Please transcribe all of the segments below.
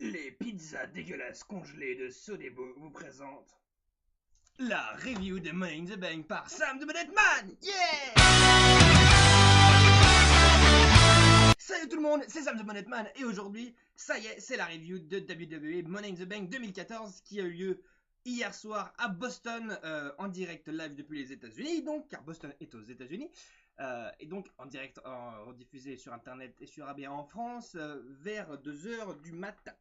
Les pizzas dégueulasses congelées de Sodebo vous présentent la review de Money in the Bank par Sam the Bullet Man. Yeah! Salut tout le monde, c'est Sam the Bullet Man et aujourd'hui, ça y est, c'est la review de WWE Money in the Bank 2014 qui a eu lieu hier soir à Boston en direct live depuis les États-Unis, donc car Boston est aux États-Unis. Et donc en direct, rediffusé sur internet et sur ABA en France vers 2h du matin.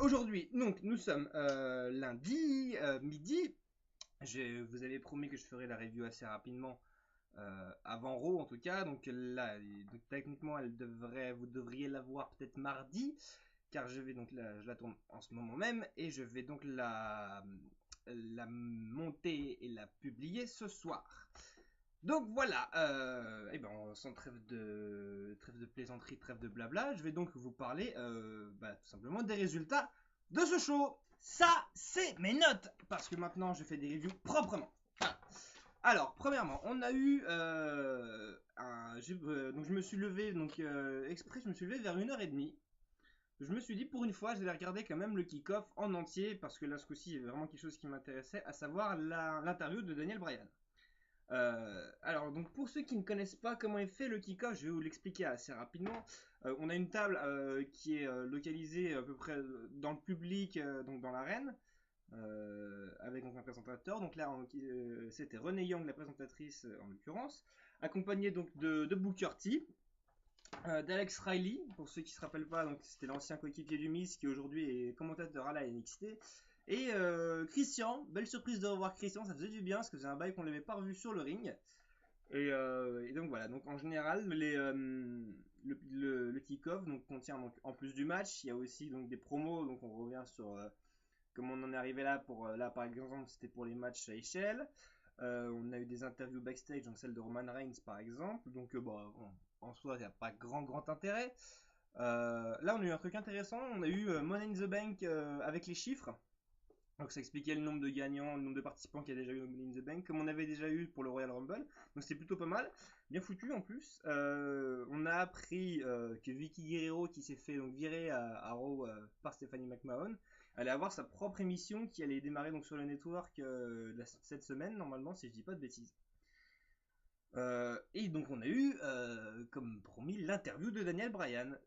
Aujourd'hui, donc nous sommes lundi midi. Je vous avais promis que je ferais la review assez rapidement avant Raw en tout cas. Donc là, donc, techniquement, vous devriez la voir peut-être mardi, car je la tourne en ce moment même et je vais donc la monter et la publier ce soir. Donc voilà, sans trêve de plaisanterie, trêve de blabla, je vais donc vous parler tout simplement des résultats de ce show. Ça, c'est mes notes, parce que maintenant je fais des reviews proprement. Voilà. Alors, premièrement, on a eu donc je me suis levé, exprès, je me suis levé vers 1h30. Je me suis dit, pour une fois, j'allais regarder quand même le kick-off en entier, parce que là, ce coup-ci, il y avait vraiment quelque chose qui m'intéressait, à savoir l'interview de Daniel Bryan. Alors, donc pour ceux qui ne connaissent pas comment est fait le kick-off, je vais vous l'expliquer assez rapidement. On a une table qui est localisée à peu près dans le public, donc dans l'arène, avec donc un présentateur. Donc là, c'était Renee Young, la présentatrice en l'occurrence, accompagnée donc de Booker T, d'Alex Riley, pour ceux qui ne se rappellent pas, donc c'était l'ancien coéquipier du Miz qui aujourd'hui est commentateur à la NXT. Et Christian, belle surprise de revoir Christian, ça faisait du bien parce que c'est un bail qu'on l'avait pas revu sur le ring. Et donc voilà, donc en général, le kick-off donc, contient donc, en plus du match, il y a aussi donc, des promos, donc on revient sur comment on en est arrivé là. Là par exemple, c'était pour les matchs à échelle. On a eu des interviews backstage, donc celle de Roman Reigns par exemple, donc en soi, il n'y a pas grand intérêt. Là, on a eu un truc intéressant, on a eu Money in the Bank avec les chiffres. Donc ça expliquait le nombre de gagnants, le nombre de participants qu'il y a déjà eu au Money in the Bank, comme on avait déjà eu pour le Royal Rumble. Donc c'était plutôt pas mal, bien foutu en plus. On a appris que Vicky Guerrero, qui s'est fait donc virer à Raw par Stephanie McMahon, allait avoir sa propre émission qui allait démarrer donc sur le network cette semaine normalement, si je dis pas de bêtises. Et donc on a eu, comme promis, l'interview de Daniel Bryan.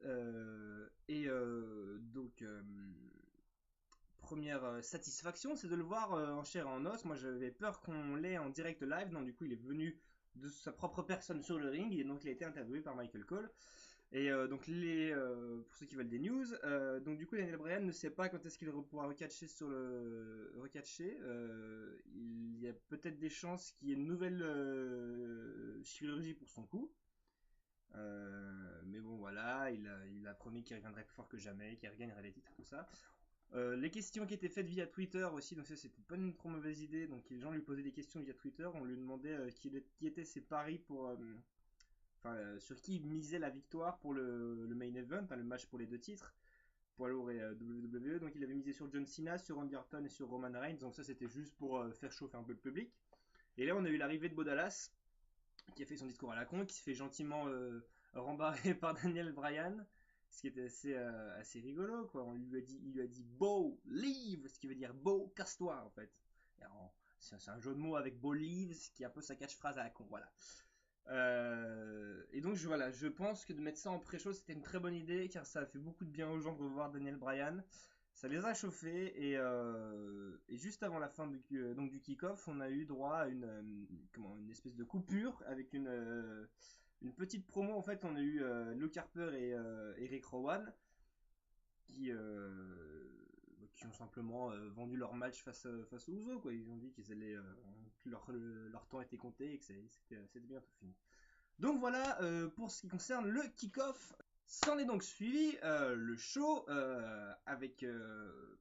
Première satisfaction, c'est de le voir en chair et en os. Moi j'avais peur qu'on l'ait en direct live, non, du coup il est venu de sa propre personne sur le ring et donc il a été interviewé par Michael Cole. Et pour ceux qui veulent des news, donc du coup Daniel Bryan ne sait pas quand est-ce qu'il pourra recatcher sur le recatcher. Il y a peut-être des chances qu'il y ait une nouvelle chirurgie pour son cou. Mais bon voilà, il a promis qu'il reviendrait plus fort que jamais, qu'il regagnerait les titres, tout ça. Les questions qui étaient faites via Twitter aussi, donc ça c'était pas une trop mauvaise idée. Donc les gens lui posaient des questions via Twitter, on lui demandait qui étaient ses paris pour, sur qui il misait la victoire pour le main event, le match pour les deux titres, pour lourd et WWE. Donc il avait misé sur John Cena, sur Randy Orton et sur Roman Reigns. Donc ça c'était juste pour faire chauffer un peu le public. Et là on a eu l'arrivée de Bo Dallas, qui a fait son discours à la con, qui se fait gentiment rembarrer par Daniel Bryan. Ce qui était assez rigolo, quoi. Il lui a dit Bo, leave, ce qui veut dire Bo, casse-toi, en fait. C'est un jeu de mots avec Bo leave, qui est un peu sa catchphrase à la con, voilà. Et donc, je pense que de mettre ça en pré-show, c'était une très bonne idée, car ça a fait beaucoup de bien aux gens de revoir Daniel Bryan. Ça les a chauffés, et juste avant la fin du kick-off, on a eu droit à une espèce de coupure avec une petite promo. En fait, on a eu Luke Harper et Eric Rowan qui ont simplement vendu leur match face aux Usos, quoi. Ils ont dit que leur temps était compté et que c'était bientôt fini. Donc voilà pour ce qui concerne le kick-off. S'en est donc suivi le show avec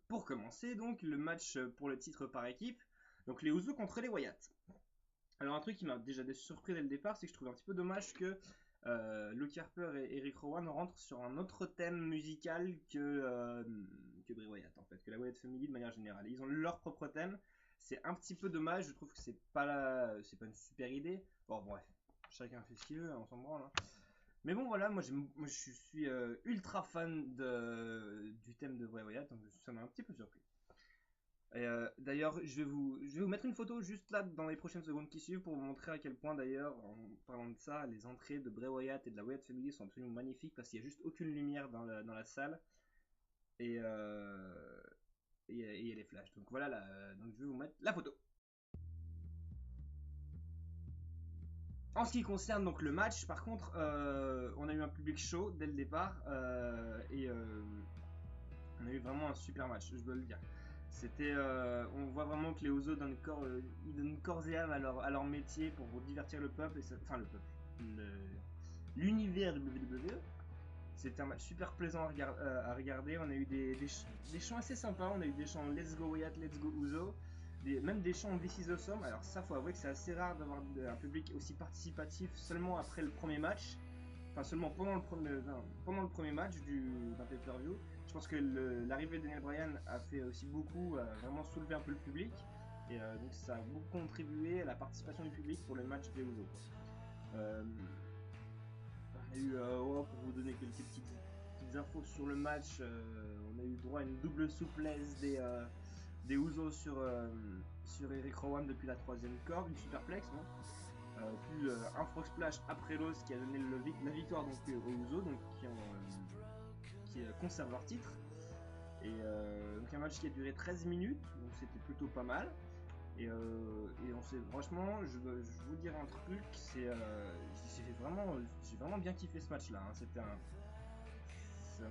pour commencer donc le match pour le titre par équipe. Donc les Usos contre les Wyatt. Alors un truc qui m'a déjà surpris dès le départ, c'est que je trouve un petit peu dommage que Luke Harper et Eric Rowan rentrent sur un autre thème musical que Bray Wyatt, en fait, que la Wyatt Family de manière générale. Ils ont leur propre thème, c'est un petit peu dommage, je trouve que c'est pas une super idée. Bon bref, chacun fait ce qu'il veut, on s'en branle. Hein. Mais bon voilà, moi je suis ultra fan Wyatt, donc ça m'a un petit peu surpris. Et d'ailleurs, je vais vous mettre une photo juste là dans les prochaines secondes qui suivent pour vous montrer à quel point d'ailleurs, en parlant de ça, les entrées de Bray Wyatt et de la Wyatt Family sont absolument magnifiques parce qu'il n'y a juste aucune lumière dans la salle et il y a les flashs. Donc voilà, donc je vais vous mettre la photo. En ce qui concerne donc le match, par contre, on a eu un public chaud dès le départ et on a eu vraiment un super match, je dois le dire. C'était, on voit vraiment que les Usos donnent corps et âme à leur métier pour divertir le peuple, enfin le peuple, l'univers de WWE. C'était un match super plaisant à regarder. On a eu des chants assez sympas. On a eu des chants Let's Go Wyatt, Let's Go Uso, même des chants This is Awesome. Alors ça, faut avouer que c'est assez rare d'avoir un public aussi participatif seulement après le premier match. Enfin, seulement pendant le premier match d'un pay-per-view. Je pense que l'arrivée de Daniel Bryan a fait aussi beaucoup, vraiment soulever un peu le public. Et donc ça a beaucoup contribué à la participation du public pour le match des Usos. On a eu, pour vous donner quelques petites infos sur le match, on a eu droit à une double souplesse des Usos sur Eric Rowan depuis la 3ème corde, une superplex, non puis un frog splash après l'os qui a donné la victoire donc, aux Usos, donc, qui conservent leur titre. Et donc un match qui a duré 13 minutes, donc c'était plutôt pas mal. Et on sait, franchement, je vais vous dire un truc, j'ai vraiment bien kiffé ce match-là. Hein.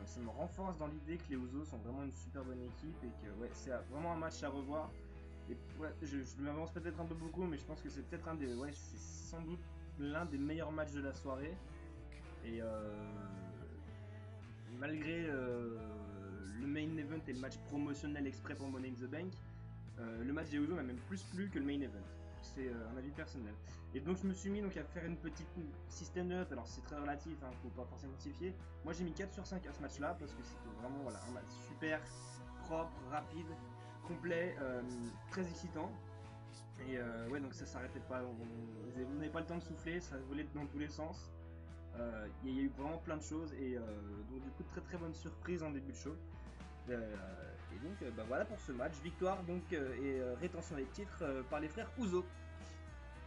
Ça me renforce dans l'idée que les Usos sont vraiment une super bonne équipe et que ouais, c'est vraiment un match à revoir. Et ouais, je m'avance peut-être un peu beaucoup, mais je pense que c'est peut-être c'est sans doute l'un des meilleurs matchs de la soirée. Et malgré le main event et le match promotionnel exprès pour Money in the Bank, le match des Usos m'a même plus plu que le main event. C'est un avis personnel. Et donc je me suis mis donc à faire une petite système de notes. Alors c'est très relatif, hein, faut pas forcément quantifier. Moi j'ai mis 4 sur 5 à ce match-là parce que c'était vraiment un match super propre, rapide, complet, très excitant. Et ouais, donc ça s'arrêtait pas. Vous n'avez pas le temps de souffler, ça volait dans tous les sens. Il y a eu vraiment plein de choses et donc du coup très bonne surprise en début de show. Et donc voilà pour ce match, victoire donc et rétention des titres par les frères Uso.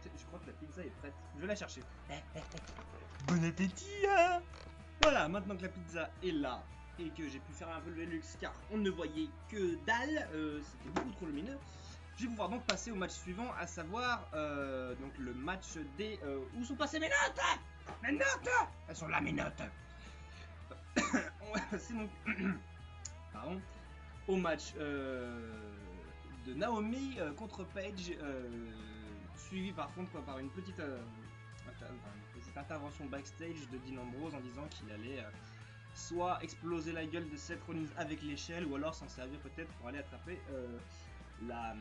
Je crois que la pizza est prête, je vais la chercher. Bon appétit hein. Voilà, maintenant que la pizza est là et que j'ai pu faire un peu le luxe car on ne voyait que dalle, c'était beaucoup trop lumineux. Je vais pouvoir donc passer au match suivant, à savoir donc le match des... où sont passées mes notes? Mes notes! Elles sont là mes notes. On va passer donc... Pardon. Au match de Naomi contre Paige, suivi par contre par une petite intervention backstage de Dean Ambrose en disant qu'il allait soit exploser la gueule de Seth Rollins avec l'échelle ou alors s'en servir peut-être pour aller attraper la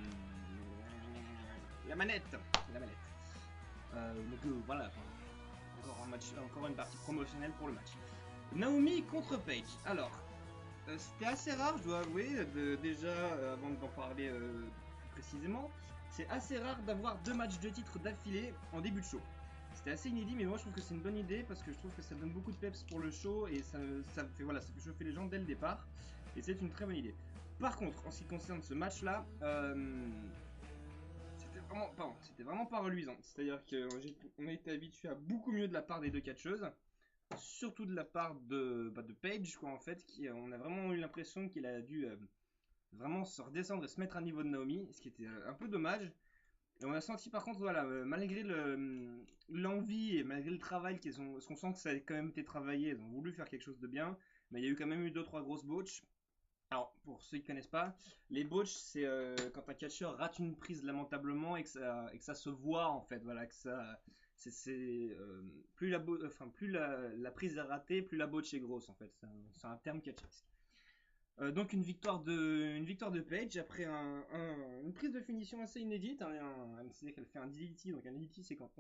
manette. Donc voilà, encore une partie promotionnelle pour le match. Naomi contre Paige. Alors, c'était assez rare, je dois avouer, déjà avant d'en parler plus précisément, c'est assez rare d'avoir 2 matchs de titre d'affilée en début de show. C'était assez inédit, mais moi je trouve que c'est une bonne idée parce que je trouve que ça donne beaucoup de peps pour le show et ça fait chauffer les gens dès le départ. Et c'est une très bonne idée. Par contre, en ce qui concerne ce match-là, c'était vraiment pas reluisant. C'est-à-dire qu'on a été habitué à beaucoup mieux de la part des deux catcheuses. Surtout de la part de Paige, quoi, en fait, on a vraiment eu l'impression qu'il a dû vraiment se redescendre et se mettre à niveau de Naomi, ce qui était un peu dommage. Et on a senti par contre, voilà, malgré l'envie et malgré le travail parce qu'on sent que ça a quand même été travaillé, ils ont voulu faire quelque chose de bien, mais il y a eu quand même eu 2-3 grosses botches. Alors, pour ceux qui ne connaissent pas, les botches, c'est quand un catcheur rate une prise lamentablement et que ça se voit en fait, voilà, que ça... plus la prise est ratée, plus la botche est grosse en fait. C'est un terme catchersque. Donc une victoire de Paige après une prise de finition assez inédite. C'est-à-dire qu'elle fait un DDT. Donc un DDT, c'est quand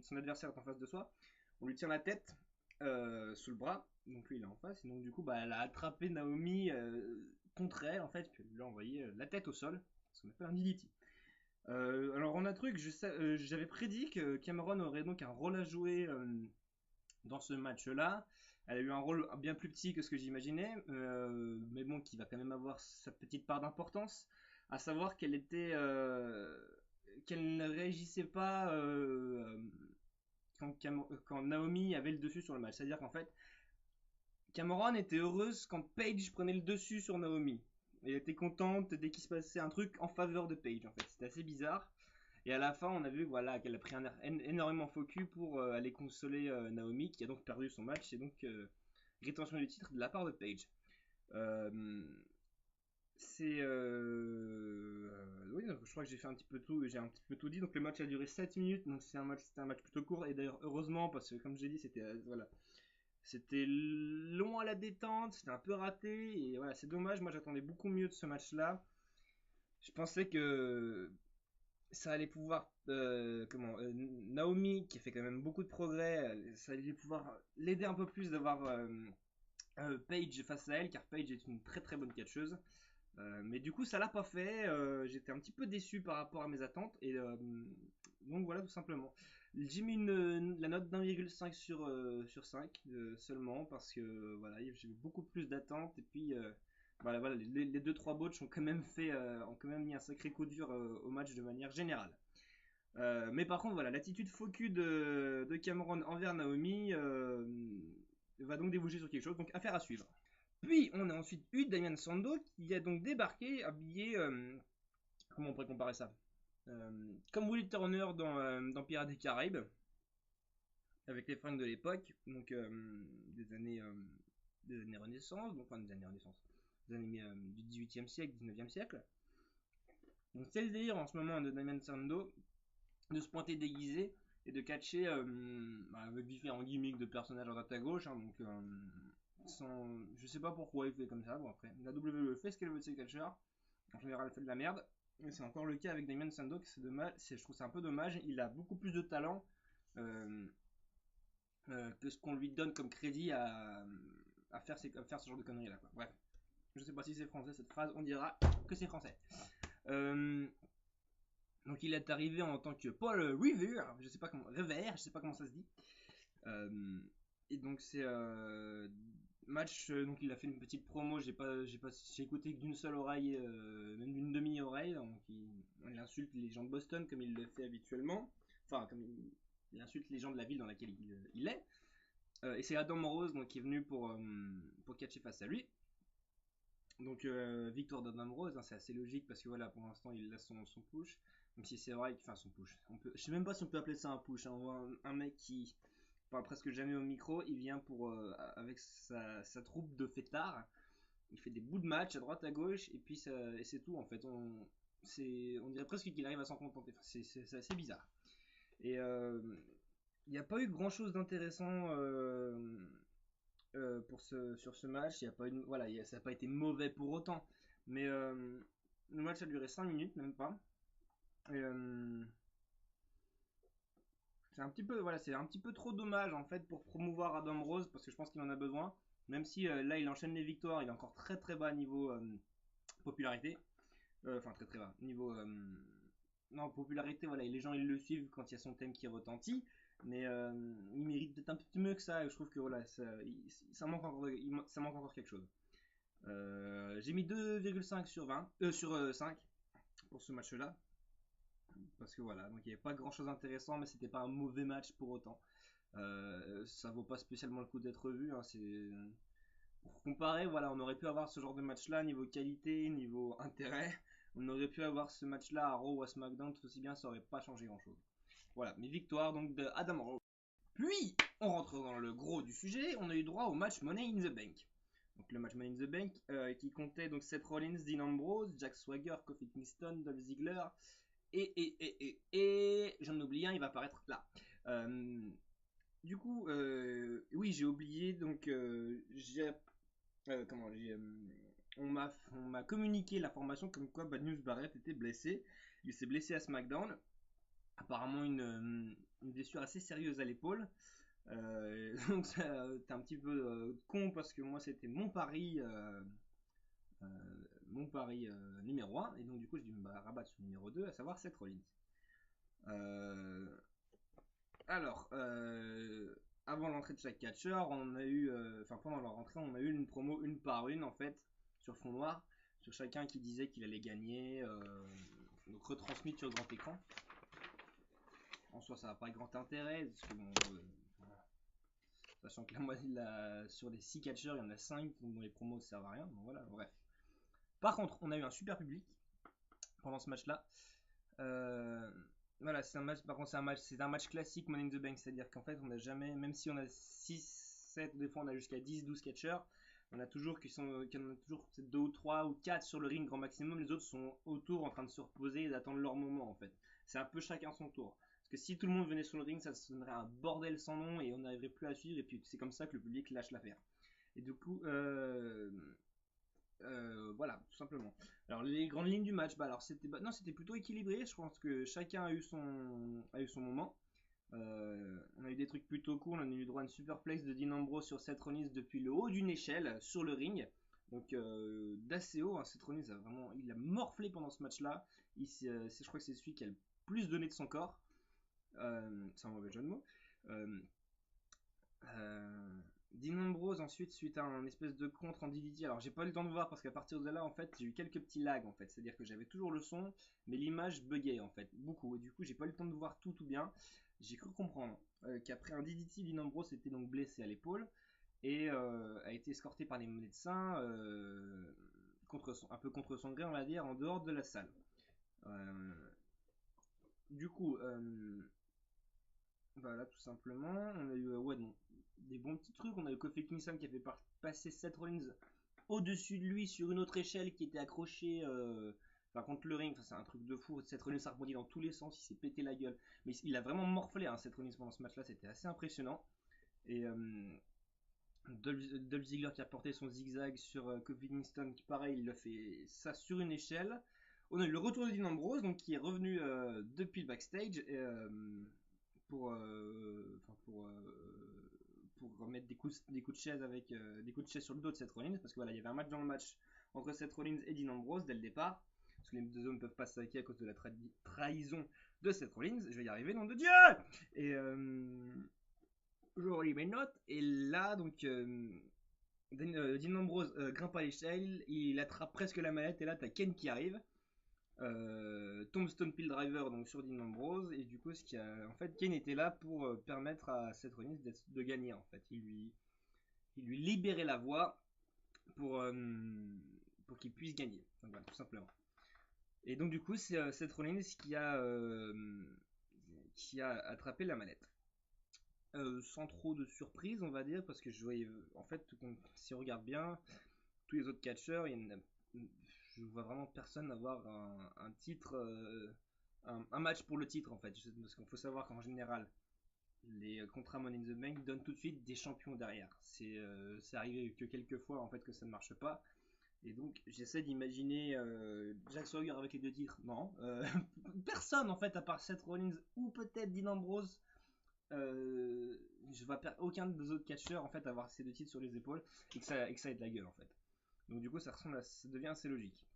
son adversaire est en face de soi. On lui tient la tête sous le bras. Donc lui il est en face. Et donc du coup elle a attrapé Naomi contre elle en fait. Puis elle lui a envoyé la tête au sol. Ce qu'on appelle un DDT. Alors on a un truc, j'avais prédit que Cameron aurait donc un rôle à jouer dans ce match-là. Elle a eu un rôle bien plus petit que ce que j'imaginais, mais bon bon, qui va quand même avoir sa petite part d'importance, à savoir qu'elle ne réagissait pas quand Naomi avait le dessus sur le match. C'est-à-dire qu'en fait, Cameron était heureuse quand Paige prenait le dessus sur Naomi. Elle était contente dès qu'il se passait un truc en faveur de Paige, en fait. C'était assez bizarre. Et à la fin, on a vu voilà, qu'elle a pris un air énormément focus pour aller consoler Naomi, qui a donc perdu son match, et donc rétention du titre de la part de Paige. Oui, donc, je crois que j'ai fait un petit peu tout, j'ai un petit peu tout dit. Donc le match a duré 7 minutes, donc c'était un match plutôt court, et d'ailleurs heureusement, parce que comme j'ai dit, c'était long à la détente, c'était un peu raté, et voilà, c'est dommage, moi j'attendais beaucoup mieux de ce match-là. Je pensais que ça allait pouvoir, Naomi, qui a fait quand même beaucoup de progrès, ça allait pouvoir l'aider un peu plus d'avoir Paige face à elle, car Paige est une très très bonne catcheuse. Mais du coup, ça l'a pas fait. J'étais un petit peu déçu par rapport à mes attentes. Et donc voilà, tout simplement. J'ai mis la note d'1,5 sur 5 seulement parce que voilà, j'ai beaucoup plus d'attentes. Et puis voilà, les 2-3 botches ont quand même mis un sacré coup dur au match de manière générale. Mais par contre, voilà, l'attitude focus de Cameron envers Naomi va donc déboucher sur quelque chose. Donc affaire à suivre. Puis on a ensuite eu Damian Sando qui a donc débarqué habillé, comment on pourrait comparer ça, comme Willie Turner dans Pirates des Caraïbes, avec les fringues de l'époque, donc des années Renaissance, donc enfin des années Renaissance, des années du 18e siècle, 19e siècle. Donc c'est le délire en ce moment de Damian Sando de se pointer déguisé et de catcher avec différents gimmicks de personnages à droite à gauche, hein, donc je sais pas pourquoi il fait comme ça. Bon, après, la WWE fait ce qu'elle veut de ses catcheurs. En général, elle fait de la merde. Mais c'est encore le cas avec Damian Sandow, c'est dommage. Je trouve c'est un peu dommage. Il a beaucoup plus de talent euh, que ce qu'on lui donne comme crédit à faire ce genre de conneries là. Quoi. Bref, je sais pas si c'est français cette phrase. On dira que c'est français. Donc il est arrivé en tant que Paul Revere, je sais pas comment ça se dit. Et donc c'est match, donc il a fait une petite promo, j'ai écouté que d'une seule oreille, même d'une demi-oreille, donc il insulte les gens de Boston comme il le fait habituellement, enfin comme il insulte les gens de la ville dans laquelle il est. Et c'est Adam Rose donc qui est venu pour catcher face à lui. Donc victoire d'Adam Rose, hein, c'est assez logique parce que voilà, pour l'instant il laisse son push. Même si c'est vrai, enfin son push. Je sais même pas si on peut appeler ça un push. Hein. On voit un mec qui parle presque jamais au micro, il vient avec sa troupe de fêtards. Il fait des bouts de match à droite à gauche et puis c'est tout en fait. On dirait presque qu'il arrive à s'en contenter. Enfin, c'est assez bizarre. Et il n'y a pas eu grand chose d'intéressant sur ce match. Y a pas eu, voilà, ça n'a pas été mauvais pour autant. Mais le match a duré 5 minutes, même pas. Et, c'est un petit peu trop dommage en fait pour promouvoir Adam Rose parce que je pense qu'il en a besoin. Même si là il enchaîne les victoires, il est encore très très bas niveau popularité. Enfin très très bas niveau non popularité voilà, et les gens ils le suivent quand il y a son thème qui retentit. Mais il mérite peut-être un petit peu mieux que ça et je trouve que voilà ça manque encore quelque chose. J'ai mis 2,5 sur 20 sur 5 pour ce match là. Parce que voilà, donc il n'y avait pas grand chose d'intéressant, mais c'était pas un mauvais match pour autant. Ça vaut pas spécialement le coup d'être vu. Hein, pour comparer, voilà, on aurait pu avoir ce genre de match-là niveau qualité, niveau intérêt. On aurait pu avoir ce match-là à Raw ou à SmackDown tout aussi bien, ça aurait pas changé grand-chose. Voilà, mes victoires donc de Adam Rose. Puis, on rentre dans le gros du sujet, on a eu droit au match Money in the Bank. Donc le match Money in the Bank qui comptait donc Seth Rollins, Dean Ambrose, Jack Swagger, Kofi Kingston, Dolph Ziggler et j'en oublie un, il va apparaître là. Du coup, oui, j'ai oublié, donc on m'a communiqué l'information comme quoi Bad News Barrett était blessé. Il s'est blessé à SmackDown. Apparemment une blessure assez sérieuse à l'épaule. Donc c'était un petit peu con parce que moi c'était mon pari numéro 1 et donc du coup j'ai dû me rabattre sur le numéro 2 à savoir Seth Rollins. Alors, avant l'entrée de chaque catcheur, on a eu, enfin pendant leur entrée, on a eu une promo une par une en fait sur fond noir, sur chacun qui disait qu'il allait gagner, donc retransmis sur grand écran. En soi, ça n'a pas grand intérêt, parce que bon, sachant que sur les 6 catcheurs, il y en a 5 dont les promos ne servent à rien, donc voilà, bref. Par contre, on a eu un super public pendant ce match-là. Voilà, c'est un match, par contre, c'est un match classique Money in the Bank, c'est-à-dire qu'en fait, on n'a jamais, même si on a 6, 7, des fois on a jusqu'à 10, 12 catcheurs, on a toujours qu'il y en a toujours 2 ou 3 ou 4 sur le ring grand maximum, les autres sont autour en train de se reposer et d'attendre leur moment en fait. C'est un peu chacun son tour. Parce que si tout le monde venait sur le ring, ça donnerait un bordel sans nom et on n'arriverait plus à suivre, et puis c'est comme ça que le public lâche l'affaire. Et du coup, voilà, tout simplement. Alors les grandes lignes du match, alors c'était plutôt équilibré. Je pense que chacun a eu son moment. On a eu des trucs plutôt cool. On a eu droit à une superplex de Dean Ambrose sur Seth Rollins depuis le haut d'une échelle sur le ring. Donc d'assez haut. Seth Rollins il a morflé pendant ce match-là. Je crois que c'est celui qui a le plus donné de son corps. C'est un mauvais jeu de mots. Dean Ambrose ensuite suite à un espèce de contre en DDT. Alors j'ai pas eu le temps de voir parce qu'à partir de là en fait j'ai eu quelques petits lags en fait. C'est-à-dire que j'avais toujours le son mais l'image buguait en fait beaucoup. Et du coup j'ai pas eu le temps de voir tout bien. J'ai cru comprendre qu'après un DDT, Dean Ambrose était donc blessé à l'épaule et a été escorté par les médecins un peu contre son gré on va dire en dehors de la salle. Du coup voilà, tout simplement. On a eu des bons petits trucs. On a eu Kofi Kingston qui a fait passer Seth Rollins au-dessus de lui sur une autre échelle qui était accrochée contre le ring. Enfin, c'est un truc de fou. Seth Rollins a rebondi dans tous les sens. Il s'est pété la gueule. Mais il a vraiment morflé Seth Rollins pendant ce match-là. C'était assez impressionnant. Et Dolph Ziggler qui a porté son zigzag sur Kofi Kingston qui pareil il a fait ça sur une échelle. On a eu le retour de Dean Ambrose donc qui est revenu depuis le backstage pour remettre des coups de chaise avec des coups de chaise sur le dos de Seth Rollins parce que voilà il y avait un match dans le match entre Seth Rollins et Dean Ambrose dès le départ parce que les deux hommes ne peuvent pas s'attaquer à cause de la trahison de Seth Rollins. Je vais y arriver, nom de Dieu. Et je relis mes notes et là donc Dean Ambrose grimpe à l'échelle, il attrape presque la mallette et là t'as Ken qui arrive. Tombstone Pile Driver donc sur Dean Ambrose et du coup en fait Kane était là pour permettre à Seth Rollins de gagner en fait. Il lui libérait la voie pour qu'il puisse gagner. Donc voilà, tout simplement. Et donc du coup c'est Seth Rollins qui a attrapé la manette. Sans trop de surprise on va dire parce que je voyais en fait si on regarde bien tous les autres catcheurs je vois vraiment personne avoir un titre un match pour le titre en fait parce qu'il faut savoir qu'en général les contrats Money in the Bank donnent tout de suite des champions derrière. C'est arrivé que quelques fois en fait que ça ne marche pas et donc j'essaie d'imaginer Jack Swagger avec les deux titres. Non, personne en fait à part Seth Rollins ou peut-être Dean Ambrose. Je vois aucun des autres catcheurs en fait avoir ces deux titres sur les épaules et que ça ait de la gueule en fait. Donc du coup ça devient assez logique.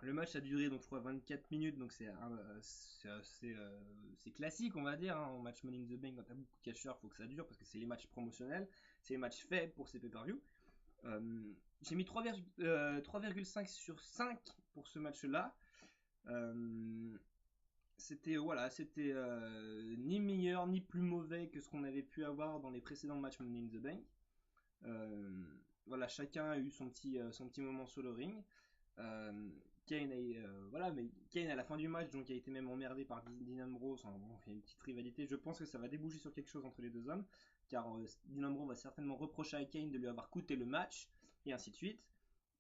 Le match a duré donc je crois 24 minutes donc c'est classique on va dire en match Money in the Bank quand t'as beaucoup de catcheurs faut que ça dure parce que c'est les matchs promotionnels, c'est les matchs faits pour ces pay-per-view. J'ai mis 3,5 sur 5 pour ce match là. C'était ni meilleur ni plus mauvais que ce qu'on avait pu avoir dans les précédents matchs Money in the Bank. Voilà, chacun a eu son petit moment sur le ring. Kane mais Kane à la fin du match donc a été même emmerdé par Dean Ambrose. Enfin, bon, il y a une petite rivalité. Je pense que ça va déboucher sur quelque chose entre les deux hommes car Dean Ambrose va certainement reprocher à Kane de lui avoir coûté le match et ainsi de suite.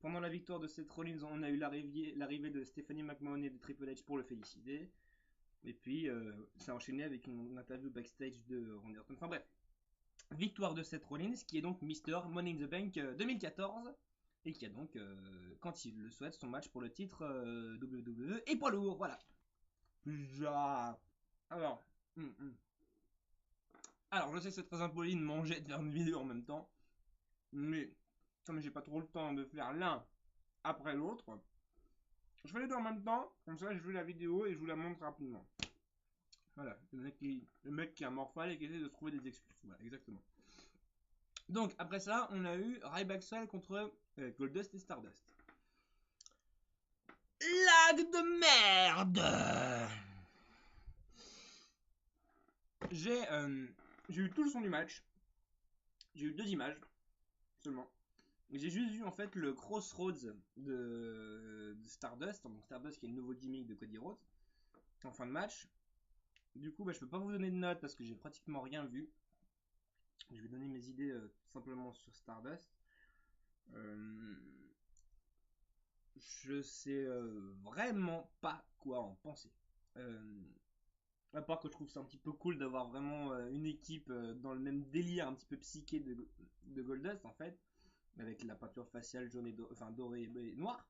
Pendant la victoire de Seth Rollins, on a eu l'arrivée de Stephanie McMahon et de Triple H pour le féliciter. Et puis ça a enchaîné avec une interview backstage de Randy Orton. Enfin bref, victoire de Seth Rollins qui est donc Mr. Money in the Bank 2014 et qui a donc quand il le souhaite son match pour le titre WWE et poids lourd. Voilà. Alors je sais que c'est très impoli de manger et de faire une vidéo en même temps, mais comme j'ai pas trop le temps de faire l'un après l'autre, je fais les deux en même temps, comme ça je fais la vidéo et je vous la montre rapidement. Voilà, le mec qui a morphale et qui essaie de trouver des excuses. Voilà, exactement. Donc après ça, on a eu Ryback contre Goldust et Stardust. Lag de merde. J'ai eu tout le son du match. J'ai eu 2 images seulement. J'ai juste vu en fait le Crossroads de Stardust, donc Stardust qui est le nouveau gimmick de Cody Rhodes en fin de match. Du coup, je peux pas vous donner de notes parce que j'ai pratiquement rien vu. Je vais donner mes idées tout simplement sur Stardust. Je sais vraiment pas quoi en penser. À part que je trouve ça un petit peu cool d'avoir vraiment une équipe dans le même délire un petit peu psyché de Goldust en fait, avec la peinture faciale jaune et dorée et noire.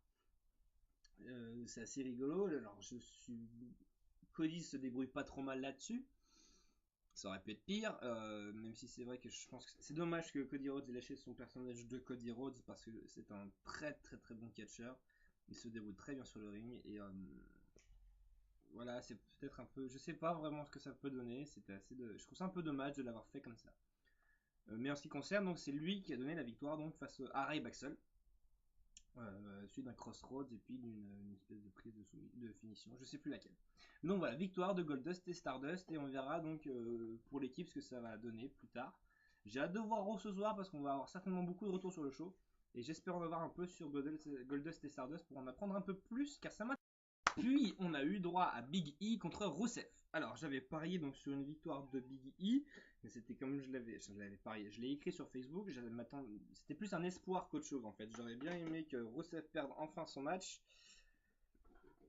C'est assez rigolo. Alors Cody se débrouille pas trop mal là-dessus. Ça aurait pu être pire, même si c'est vrai que je pense que c'est dommage que Cody Rhodes ait lâché son personnage de Cody Rhodes parce que c'est un très très très bon catcheur. Il se débrouille très bien sur le ring et voilà, c'est peut-être un peu, je sais pas vraiment ce que ça peut donner. Je trouve ça un peu dommage de l'avoir fait comme ça. Mais en ce qui concerne, donc c'est lui qui a donné la victoire donc face à Ray Baxel. Suite d'un crossroads et puis d'une espèce de prise de finition, je sais plus laquelle. Donc voilà, victoire de Goldust et Stardust et on verra donc pour l'équipe ce que ça va donner plus tard. J'ai hâte de voir Raw ce soir parce qu'on va avoir certainement beaucoup de retours sur le show et j'espère en avoir un peu sur Goldust et Stardust pour en apprendre un peu plus car ça m'a. Puis on a eu droit à Big E contre Rusev. Alors j'avais parié donc sur une victoire de Big E, mais c'était comme je l'avais parié. Je l'ai écrit sur Facebook. C'était plus un espoir qu'autre chose en fait. J'aurais bien aimé que Rusev perde enfin son match.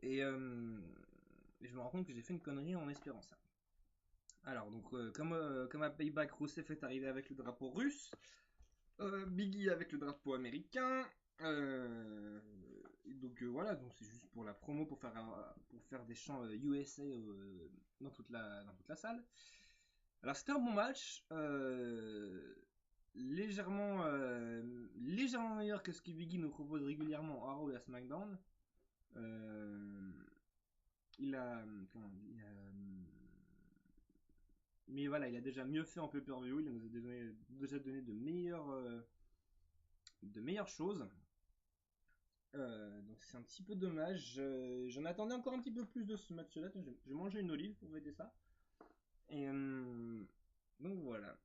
Et je me rends compte que j'ai fait une connerie en espérant ça. Alors donc comme à Payback, Rusev est arrivé avec le drapeau russe, Big E avec le drapeau américain. Donc voilà, donc c'est juste pour la promo, pour faire des chants USA dans toute la salle. Alors c'était un bon match, légèrement meilleur que ce que Biggie nous propose régulièrement à Raw et à SmackDown. Euh, il a, mais voilà, il a déjà mieux fait en pay-per-view. Il nous a déjà donné de meilleures choses. Donc c'est un petit peu dommage. J'en attendais encore un petit peu plus de ce match-là. J'ai mangé une olive pour fêter ça. Et donc voilà.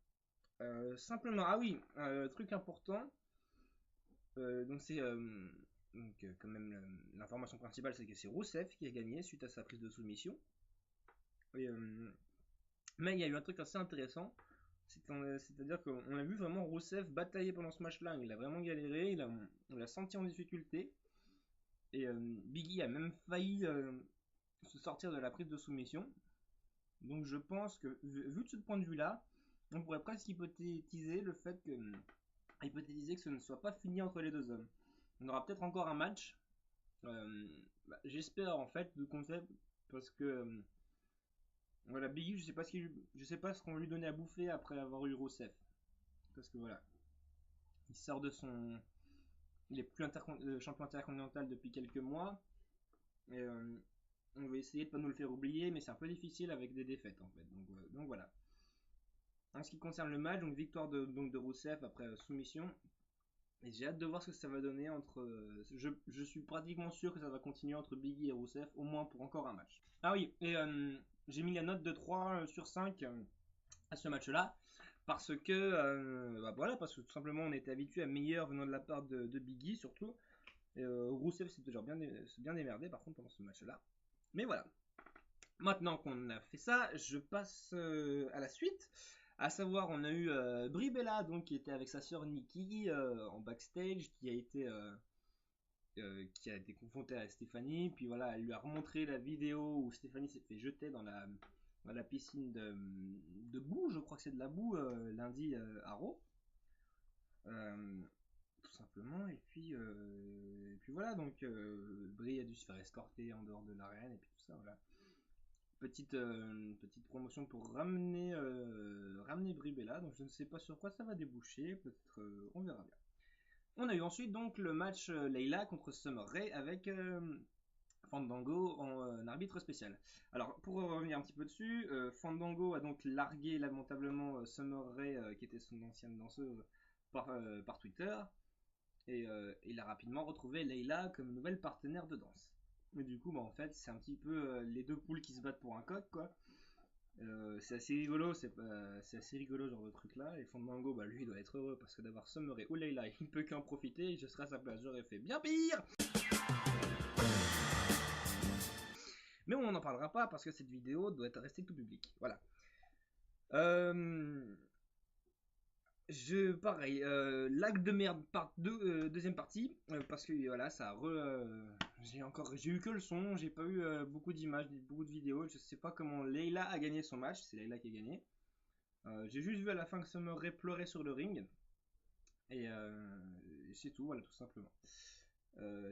Simplement, ah oui, truc important. Donc c'est quand même l'information principale, c'est que c'est Rusev qui a gagné suite à sa prise de soumission. Et, mais il y a eu un truc assez intéressant. C'est-à-dire qu'on a vu vraiment Rusev batailler pendant ce match-là. Il a vraiment galéré, on l'a senti en difficulté. Et Biggie a même failli se sortir de la prise de soumission. Donc je pense que, vu de ce point de vue-là, on pourrait presque hypothétiser que ce ne soit pas fini entre les deux hommes. On aura peut-être encore un match. J'espère en fait du concept parce que voilà, Biggie, je sais pas ce qu'on lui donnait à bouffer après avoir eu Rusev. Parce que voilà, il sort de son, il est plus champion intercontinental depuis quelques mois. Et on va essayer de pas nous le faire oublier, mais c'est un peu difficile avec des défaites en fait. Donc voilà. En ce qui concerne le match, donc victoire de Rusev après soumission. Et j'ai hâte de voir ce que ça va donner entre. Je suis pratiquement sûr que ça va continuer entre Biggie et Rusev, au moins pour encore un match. Ah oui, et j'ai mis la note de 3 sur 5 à ce match-là. Parce que, voilà, parce que tout simplement on était habitué à meilleur venant de la part de Biggie surtout. Et Rusev s'est toujours bien démerdé par contre pendant ce match-là. Mais voilà. Maintenant qu'on a fait ça, je passe à la suite. À savoir, on a eu Brie Bella, donc, qui était avec sa sœur Nikki en backstage, qui a été confrontée à Stéphanie. Puis voilà, elle lui a remontré la vidéo où Stéphanie s'est fait jeter dans la piscine de boue. Je crois que c'est de la boue lundi à Raw. Tout simplement. Et puis voilà, donc Brie a dû se faire escorter en dehors de l'arène et puis tout ça. Voilà. Petite promotion pour ramener Brie Bella. Donc je ne sais pas sur quoi ça va déboucher. Peut-être on verra bien. On a eu ensuite donc le match Layla contre Summer Rae avec Fandango en arbitre spécial. Alors pour revenir un petit peu dessus, Fandango a donc largué lamentablement Summer Rae qui était son ancienne danseuse par Twitter et il a rapidement retrouvé Layla comme nouvelle partenaire de danse. Et du coup, bah, en fait, c'est un petit peu les deux poules qui se battent pour un coq, quoi. C'est assez rigolo, c'est assez rigolo ce genre de truc là. Et Fandango, bah lui, il doit être heureux parce que d'avoir Summeré ou Layla, il ne peut qu'en profiter. Et je serais à sa place, j'aurais fait bien pire. Mais on n'en parlera pas parce que cette vidéo doit être restée tout public. Voilà. Pareil, lag de merde part 2, deuxième partie, parce que voilà, j'ai eu que le son, j'ai pas eu beaucoup d'images, beaucoup de vidéos, je sais pas comment Layla a gagné son match, c'est Layla qui a gagné. J'ai juste vu à la fin que Summer Rae pleurait sur le ring, et c'est tout, voilà, tout simplement.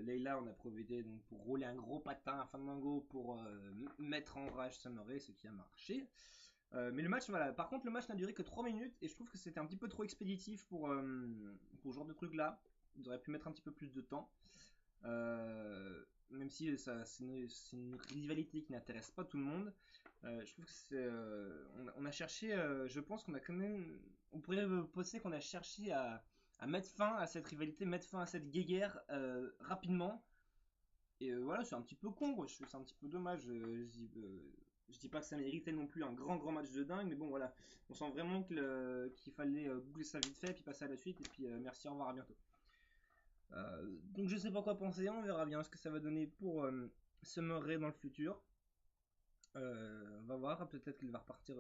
Layla, on a profité donc pour rouler un gros patin à Fandango pour mettre en rage Summer Rae, ce qui a marché. Mais le match, voilà. Par contre, le match n'a duré que 3 minutes et je trouve que c'était un petit peu trop expéditif pour ce genre de truc là. Ils auraient pu mettre un petit peu plus de temps. Même si c'est une rivalité qui n'intéresse pas tout le monde. Je trouve que on a cherché, je pense qu'on a quand même. On pourrait penser qu'on a cherché à mettre fin à cette rivalité, mettre fin à cette guéguerre rapidement. Et voilà, c'est un petit peu con, quoi. Je trouve c'est un petit peu dommage. Je dis pas que ça méritait non plus un grand match de dingue, mais bon voilà, on sent vraiment qu'il fallait boucler ça vite fait, puis passer à la suite, et puis merci, au revoir, à bientôt. Donc je sais pas quoi penser, on verra bien ce que ça va donner pour Summer Rae dans le futur. On va voir, peut-être qu'elle va repartir.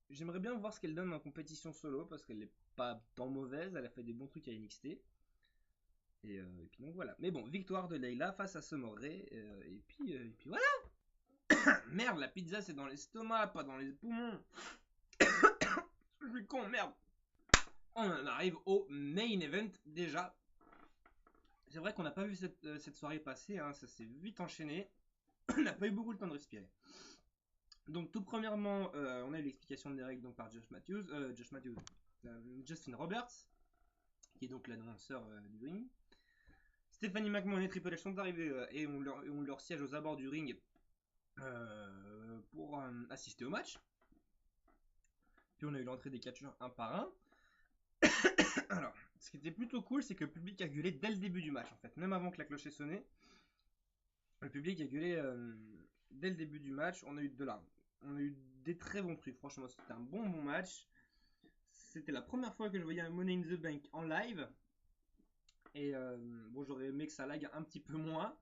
J'aimerais bien voir ce qu'elle donne en compétition solo, parce qu'elle est pas tant mauvaise, elle a fait des bons trucs à NXT. Et puis donc voilà. Mais bon, victoire de Layla face à Summer Rae, et puis voilà. Merde, la pizza c'est dans l'estomac, pas dans les poumons. Je suis con, merde. On en arrive au main event déjà. C'est vrai qu'on n'a pas vu cette soirée passer, hein, ça s'est vite enchaîné. On n'a pas eu beaucoup le temps de respirer. Donc tout premièrement, on a eu l'explication des règles donc, par Justin Roberts, qui est donc l'annonceur du ring. Stephanie McMahon et Triple H sont arrivés et ont leur siège aux abords du ring pour assister au match. Puis on a eu l'entrée des catcheurs un par un. Alors, ce qui était plutôt cool, c'est que le public a gueulé dès le début du match en fait, même avant que la cloche ait sonné. Le public a gueulé dès le début du match. On a eu des très bons trucs. Franchement, c'était un bon match. C'était la première fois que je voyais un Money in the Bank en live. Et bon, j'aurais aimé que ça lag un petit peu moins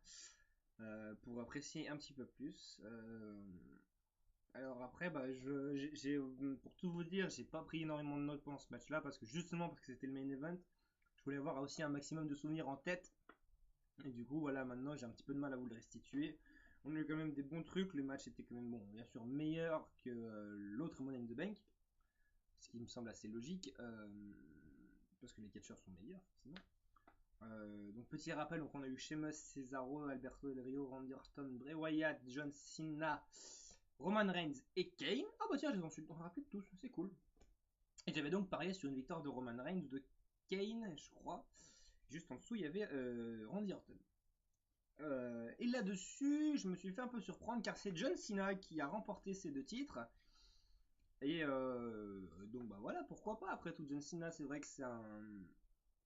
pour apprécier un petit peu plus. Alors après, bah, pour tout vous dire, j'ai pas pris énormément de notes pendant ce match-là parce que justement parce que c'était le main event, je voulais avoir aussi un maximum de souvenirs en tête. Et du coup, voilà, maintenant j'ai un petit peu de mal à vous le restituer. On a eu quand même des bons trucs, le match était quand même bon, bien sûr meilleur que l'autre Money in the Bank, ce qui me semble assez logique parce que les catcheurs sont meilleurs, forcément. Donc petit rappel, donc on a eu Sheamus, Cesaro, Alberto Del Rio, Randy Orton, Bray Wyatt, John Cena, Roman Reigns et Kane. Ah bah tiens, je m'en rappelle de tous, c'est cool. Et j'avais donc parié sur une victoire de Roman Reigns ou de Kane, je crois. Juste en dessous, il y avait Randy Orton. Et là-dessus, je me suis fait un peu surprendre car c'est John Cena qui a remporté ces deux titres. Et donc bah voilà, pourquoi pas. Après tout, John Cena, c'est vrai que c'est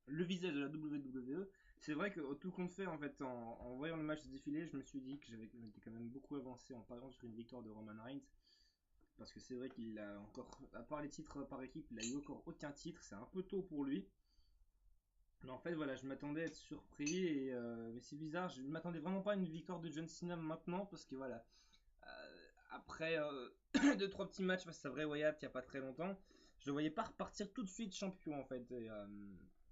le visage de la WWE. C'est vrai que tout compte fait, en fait, en voyant le match se défiler, je me suis dit que j'avais quand même beaucoup avancé en pariant sur une victoire de Roman Reigns. Parce que c'est vrai qu'il a encore, à part les titres par équipe, il a eu encore aucun titre. C'est un peu tôt pour lui. Mais en fait, voilà, je m'attendais à être surpris. Mais c'est bizarre, je ne m'attendais vraiment pas à une victoire de John Cena maintenant. Parce que voilà, après 2-3 petits matchs face à Bray Wyatt il n'y a pas très longtemps, je ne voyais pas repartir tout de suite champion en fait. Et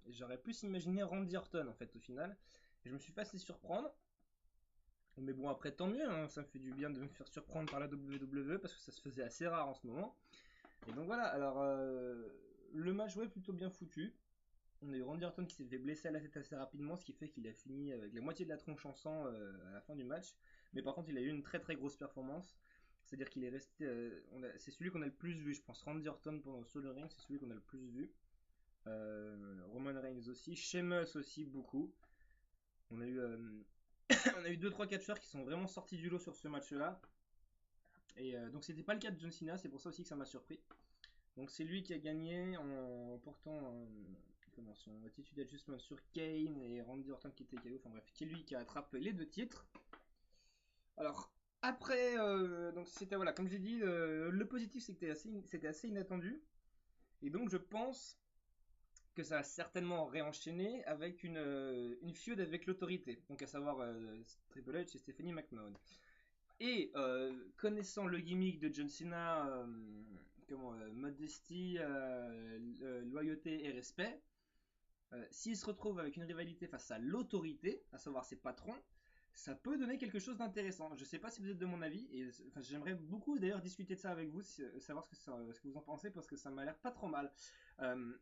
j'aurais plus imaginé Randy Orton en fait au final. Et je me suis fait assez surprendre. Mais bon, après tant mieux, hein, ça me fait du bien de me faire surprendre par la WWE parce que ça se faisait assez rare en ce moment. Et donc voilà, alors le match ouais plutôt bien foutu. On a eu Randy Orton qui s'est fait blesser à la tête assez rapidement, ce qui fait qu'il a fini avec la moitié de la tronche en sang à la fin du match. Mais par contre, il a eu une très très grosse performance. C'est-à-dire qu'il est resté. C'est celui qu'on a le plus vu, je pense. Randy Orton sur le ring, c'est celui qu'on a le plus vu. Roman Reigns aussi. Sheamus aussi, beaucoup. On a eu, on a eu 2-3 catcheurs qui sont vraiment sortis du lot sur ce match-là. Et donc, c'était pas le cas de John Cena, c'est pour ça aussi que ça m'a surpris. Donc, c'est lui qui a gagné en portant comment, son attitude adjustment sur Kane et Randy Orton qui était KO, enfin bref, qui est lui qui a attrapé les 2 titres. Alors, après, donc c'était, voilà, comme j'ai dit, le positif c'était assez inattendu. Et donc je pense que ça va certainement réenchaîner avec une feud avec l'autorité, donc à savoir Triple H et Stephanie McMahon. Et connaissant le gimmick de John Cena, modestie, loyauté et respect, s'il se retrouve avec une rivalité face à l'autorité, à savoir ses patrons, ça peut donner quelque chose d'intéressant. Je sais pas si vous êtes de mon avis, et enfin, j'aimerais beaucoup d'ailleurs discuter de ça avec vous, savoir ce que vous en pensez, parce que ça m'a l'air pas trop mal. Euh,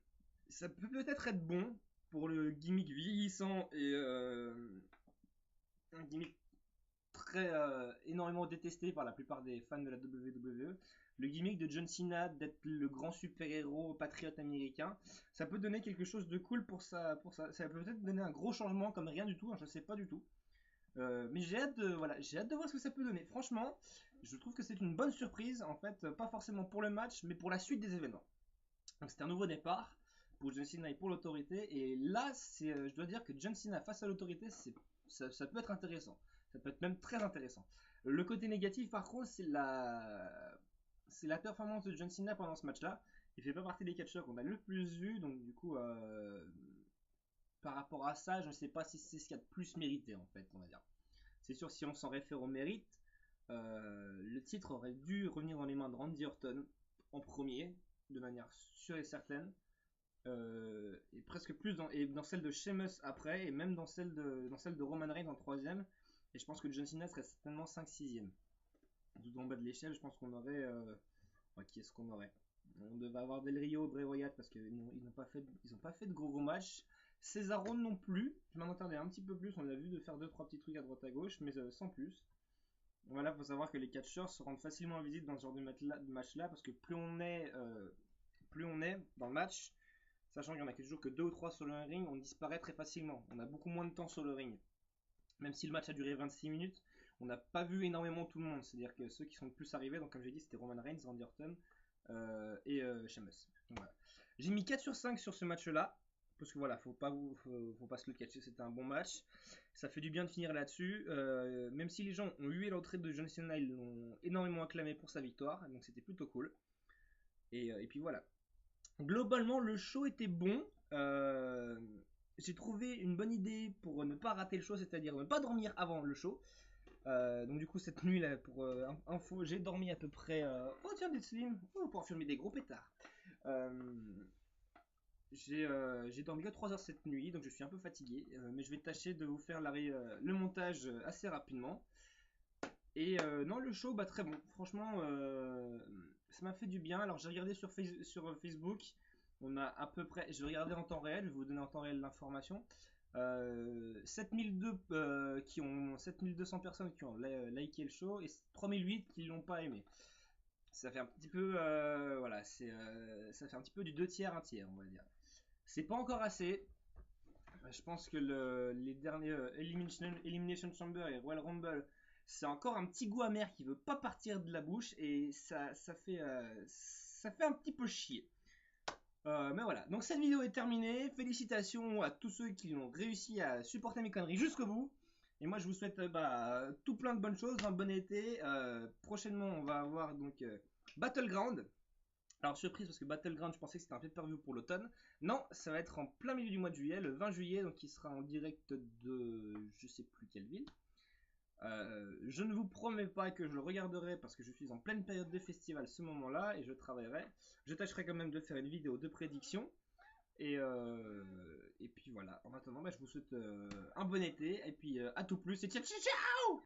Ça peut peut-être être bon pour le gimmick vieillissant et un gimmick très énormément détesté par la plupart des fans de la WWE. Le gimmick de John Cena d'être le grand super-héros patriote américain, ça peut donner quelque chose de cool pour ça. Ça peut peut-être donner un gros changement comme rien du tout, hein, je sais pas du tout. Mais j'ai hâte de voir ce que ça peut donner. Franchement, je trouve que c'est une bonne surprise, en fait, pas forcément pour le match, mais pour la suite des événements. Donc c'est un nouveau départ pour John Cena et pour l'autorité. Et là, je dois dire que John Cena face à l'autorité, ça peut être intéressant. Ça peut être même très intéressant. Le côté négatif, par contre, c'est la performance de John Cena pendant ce match-là. Il fait pas partie des catcheurs qu'on a le plus vu, donc du coup, par rapport à ça, je ne sais pas si c'est ce qu'il y a de plus mérité, en fait, on va dire. C'est sûr, si on s'en réfère au mérite, le titre aurait dû revenir dans les mains de Randy Orton en premier, de manière sûre et certaine, et presque plus dans celle de Sheamus après, et même dans celle de Roman Reigns en troisième. Et je pense que John Cena serait certainement 5-6ème. Tout en bas de l'échelle, je pense qu'on aurait. Qui est-ce qu'on aurait? On devait avoir Del Rio, Bray Wyatt, parce qu'ils n'ont pas fait de gros matchs. Cesaro non plus. Je m'en attendais un petit peu plus. On a vu de faire 2-3 petits trucs à droite à gauche, mais sans plus. Voilà, faut savoir que les catcheurs se rendent facilement invisibles dans ce genre de match-là, parce que plus on est dans le match, sachant qu'il y en a toujours que 2 ou 3 sur le ring, on disparaît très facilement. On a beaucoup moins de temps sur le ring. Même si le match a duré 26 minutes, on n'a pas vu énormément tout le monde. C'est-à-dire que ceux qui sont le plus arrivés, donc comme j'ai dit, c'était Roman Reigns, Randy Orton et Sheamus. Voilà. J'ai mis 4 sur 5 sur ce match-là. Parce que voilà, faut pas se le cacher, c'était un bon match. Ça fait du bien de finir là-dessus. Même si les gens ont hué l'entrée de John Cena, ils l'ont énormément acclamé pour sa victoire. Donc c'était plutôt cool. Et puis voilà. Globalement, le show était bon. J'ai trouvé une bonne idée pour ne pas rater le show, c'est-à-dire ne pas dormir avant le show. Donc du coup cette nuit là, pour info, j'ai dormi à peu près... Oh tiens, des slim, pour filmer des gros pétards. J'ai dormi que 3 heures cette nuit, donc je suis un peu fatigué, mais je vais tâcher de vous faire le montage assez rapidement. Et non, le show, bah très bon. Franchement, ça m'a fait du bien. Alors j'ai regardé sur Facebook, on a à peu près, je vais regarder en temps réel, je vais vous donner en temps réel l'information. 7200 personnes qui ont liké le show et 3008 qui l'ont pas aimé. Ça fait un petit peu, voilà, ça fait un petit peu du 2 tiers, 1 tiers, on va dire. C'est pas encore assez. Je pense que les derniers Elimination Chamber et Royal Rumble, c'est encore un petit goût amer qui veut pas partir de la bouche et ça fait un petit peu chier. Mais voilà, donc cette vidéo est terminée. Félicitations à tous ceux qui ont réussi à supporter mes conneries jusqu'au bout. Et moi je vous souhaite tout plein de bonnes choses, un bon été. Prochainement on va avoir donc Battleground. Alors surprise parce que Battleground je pensais que c'était un pay-per-view pour l'automne. Non, ça va être en plein milieu du mois de juillet, le 20 juillet, donc il sera en direct de je sais plus quelle ville. Je ne vous promets pas que je le regarderai parce que je suis en pleine période de festival ce moment-là et je travaillerai. Je tâcherai quand même de faire une vidéo de prédiction. Et puis voilà, en attendant, je vous souhaite un bon été et puis à tout plus et ciao ciao ciao.